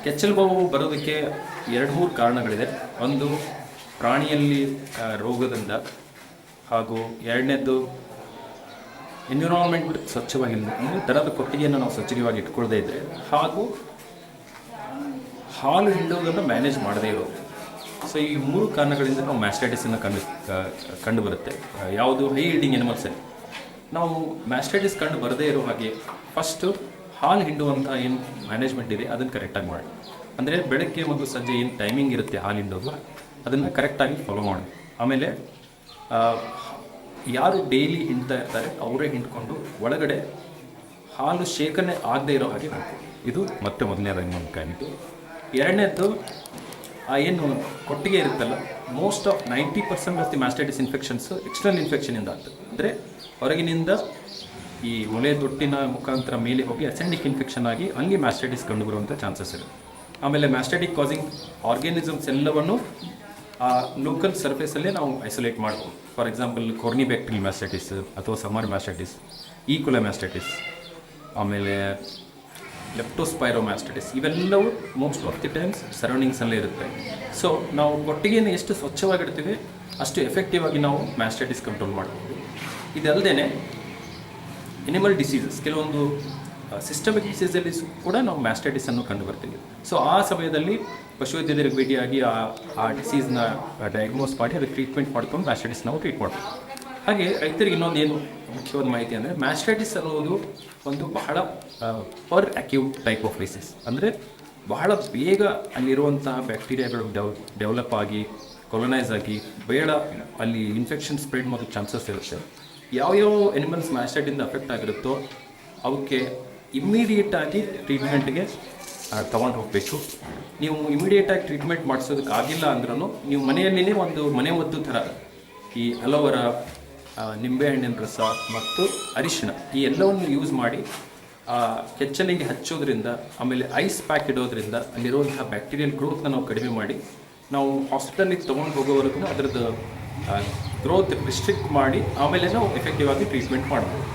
ಕೆಚ್ಚಲು ಬಾವು ಬರೋದಕ್ಕೆ 2-3 ಕಾರಣಗಳಿದೆ. ಒಂದು ಪ್ರಾಣಿಯಲ್ಲಿ ರೋಗದಿಂದ, ಹಾಗೂ ಎರಡನೇದ್ದು ಎನ್ವಿರಾನ್ಮೆಂಟ್ ಸ್ವಚ್ಛವಾಗಿಲ್ಲ, ಅಂದರೆ ದನದ ಕೊಟ್ಟಿಗೆಯನ್ನು ನಾವು ಸ್ವಚ್ಛವಾಗಿ ಇಟ್ಕೊಳ್ಳದೇ ಇದ್ದರೆ, ಹಾಗೂ ಹಾಲು ಹಿಂಡುವುದನ್ನು ಮ್ಯಾನೇಜ್ ಮಾಡದೇ ಇರೋದು. ಸೊ ಈ 3 ಕಾರಣಗಳಿಂದ ನಾವು ಮ್ಯಾಸ್ಟೈಟಿಸನ್ನು ಕಂಡು ಬರುತ್ತೆ. ಯಾವುದು ಹೈ ಈಲ್ಡಿಂಗ್ ಎನಿಮಲ್ಸಲ್ಲಿ ನಾವು ಮ್ಯಾಸ್ಟೈಟಿಸ್ ಕಂಡು ಬರದೇ ಇರೋ ಹಾಗೆ ಫಸ್ಟು ಹಾಲು ಹಿಂಡುವಂಥ ಏನು ಮ್ಯಾನೇಜ್ಮೆಂಟ್ ಇದೆ ಅದನ್ನು ಕರೆಕ್ಟಾಗಿ ಮಾಡಿ. ಅಂದರೆ ಬೆಳಗ್ಗೆ ಮತ್ತು ಸಂಜೆ ಏನು ಟೈಮಿಂಗ್ ಇರುತ್ತೆ ಹಾಲು ಹಿಂಡೋದು ಅದನ್ನು ಕರೆಕ್ಟಾಗಿ ಫಾಲೋ ಮಾಡಿ. ಆಮೇಲೆ ಯಾರು ಡೈಲಿ ಹಿಂಡ್ತಾ ಇರ್ತಾರೆ ಅವರೇ ಹಿಂಡ್ಕೊಂಡು ಒಳಗಡೆ ಹಾಲು ಶೇಖರಣೆ ಆಗದೇ ಇರೋ ಹಾಗೆ ಬೇಕು. ಇದು ಮತ್ತೆ ಮೊದಲನೇದಾಗಿ ಒಂದು ಕಾರಣಕ್ಕೆ. ಎರಡನೇದ್ದು ಏನು ಕೊಟ್ಟಿಗೆ ಇರುತ್ತಲ್ಲ, most of 90% of the mastitis infections external ಇನ್ಫೆಕ್ಷನಿಂದ ಆಗ್ತದೆ. ಅಂದರೆ ಹೊರಗಿನಿಂದ ಈ ಮೊಲೆ ತೊಟ್ಟಿನ ಮುಖಾಂತರ ಮೇಲೆ ಹೋಗಿ ಅಸೆಂಡಿಕ್ ಇನ್ಫೆಕ್ಷನ್ ಆಗಿ ಅಲ್ಲಿ ಮ್ಯಾಸ್ಟೈಟಿಸ್ ಕಂಡುಬರುವಂಥ ಚಾನ್ಸಸ್ ಇದೆ. ಆಮೇಲೆ ಮ್ಯಾಸ್ಟೈಟಿಕ್ ಕಾಸಿಂಗ್ ಆರ್ಗ್ಯಾನಿಸಮ್ಸ್ ಎಲ್ಲವನ್ನು ಆ ಲೋಕಲ್ ಸರ್ಫೇಸಲ್ಲೇ ನಾವು ಐಸೋಲೇಟ್ ಮಾಡ್ಬೋದು. ಫಾರ್ ಎಕ್ಸಾಂಪಲ್ ಕೊರ್ನಿಬ್ಯಾಕ್ಟೀರಿಯಲ್ ಮ್ಯಾಸ್ಟೈಟಿಸ್ ಅಥವಾ ಸಮರ್ ಮ್ಯಾಸ್ಟೈಟಿಸ್, ಈಕೋಲೈ ಮ್ಯಾಸ್ಟೈಟಿಸ್, ಆಮೇಲೆ ಲೆಪ್ಟೋಸ್ಪೈರೋಮ್ಯಾಸ್ಟೈಟಿಸ್, ಇವೆಲ್ಲವೂ ಮೋಸ್ಟ್ ಆಫ್ ದಿ ಟೈಮ್ಸ್ ಸರೌಂಡಿಂಗ್ಸಲ್ಲೇ ಇರುತ್ತೆ. ಸೊ ನಾವು ಕೊಟ್ಟಿಗೆಯನ್ನು ಎಷ್ಟು ಸ್ವಚ್ಛವಾಗಿಡ್ತೀವಿ ಅಷ್ಟು ಎಫೆಕ್ಟಿವ್ ಆಗಿ ನಾವು ಮ್ಯಾಸ್ಟೈಟಿಸ್ ಕಂಟ್ರೋಲ್ ಮಾಡ್ಬೋದು. ಇದಲ್ಲದೆ ಎನಿಮಲ್ ಡಿಸೀಸಸ್, ಕೆಲವೊಂದು ಸಿಸ್ಟಮಿಕ್ ಡಿಸೀಸಲ್ಲಿ ಕೂಡ ನಾವು ಮ್ಯಾಸ್ಟೈಟಿಸನ್ನು ಕಂಡು ಬರ್ತೀವಿ. ಸೊ ಆ ಸಮಯದಲ್ಲಿ ಪಶುವೈದ್ಯರಿಗೆ ಭೇಟಿಯಾಗಿ ಆ ಡಿಸೀಸ್ನ ಡಯಾಗ್ನೋಸ್ ಮಾಡಿ ಅದಕ್ಕೆ ಟ್ರೀಟ್ಮೆಂಟ್ ಮಾಡ್ಕೊಂಡು ಮ್ಯಾಸ್ಟೈಟಿಸ್ ನಾವು ಟ್ರೀಟ್ ಮಾಡ್ತೀವಿ. ಹಾಗೆ ರೈತರಿಗೆ ಇನ್ನೊಂದು ಏನು ಮುಖ್ಯವಾದ ಮಾಹಿತಿ ಅಂದರೆ, ಮ್ಯಾಸ್ಟೈಟಿಸ್ ಅನ್ನೋದು ಒಂದು ಬಹಳ per acute type of disease. ಅಂದರೆ ಬಹಳ ಬೇಗ ಅಲ್ಲಿರುವಂತಹ ಬ್ಯಾಕ್ಟೀರಿಯಾಗಳು ಡೆವಲಪ್ ಆಗಿ ಕೊಲೊನೈಸ್ ಆಗಿ ಬೇಡ ಅಲ್ಲಿ ಇನ್ಫೆಕ್ಷನ್ ಸ್ಪ್ರೆಡ್ ಮಾಡೋ ಚಾನ್ಸಸ್ ಇರುತ್ತೆ. ಯಾವ್ಯಾವ ಎನಿಮಲ್ಸ್ ಮ್ಯಾಸ್ಟೈಟಿಂದ ಅಫೆಕ್ಟ್ ಆಗಿರುತ್ತೋ ಅವಕ್ಕೆ ಇಮ್ಮಿಡಿಯೇಟಾಗಿ ಟ್ರೀಟ್ಮೆಂಟ್ಗೆ ತೊಗೊಂಡು ಹೋಗಬೇಕು. ನೀವು ಇಮಿಡಿಯೇಟಾಗಿ ಟ್ರೀಟ್ಮೆಂಟ್ ಮಾಡಿಸೋದಕ್ಕಾಗಿಲ್ಲ ಅಂದ್ರೂ ನೀವು ಮನೆಯಲ್ಲಿನೇ ಒಂದು ಮನೆ ಮದ್ದು ಥರ ಈ ಅಲೋವೆರಾ, ನಿಂಬೆಹಣ್ಣಿನ ರಸ ಮತ್ತು ಅರಿಶಿಣ ಈ ಎಲ್ಲವನ್ನು ಯೂಸ್ ಮಾಡಿ ಕೆಚ್ಚಲಿಗೆ ಹಚ್ಚೋದ್ರಿಂದ, ಆಮೇಲೆ ಐಸ್ ಪ್ಯಾಕ್ ಇಡೋದ್ರಿಂದ ಅಲ್ಲಿರುವಂತಹ ಬ್ಯಾಕ್ಟೀರಿಯಲ್ ಗ್ರೋತ್ನ ನಾವು ಕಡಿಮೆ ಮಾಡಿ ನಾವು ಹಾಸ್ಪಿಟಲಿಗೆ ತೊಗೊಂಡು ಹೋಗೋವರೆಗೂ ಅದರದ್ದು ಗ್ರೋತ್ ರಿಸ್ಟ್ರಿಕ್ಟ್ ಮಾಡಿ ಆಮೇಲೆ ನಾವು ಎಫೆಕ್ಟಿವ್ ಆಗಿ ಟ್ರೀಟ್ಮೆಂಟ್ ಮಾಡ್ಬೋದು.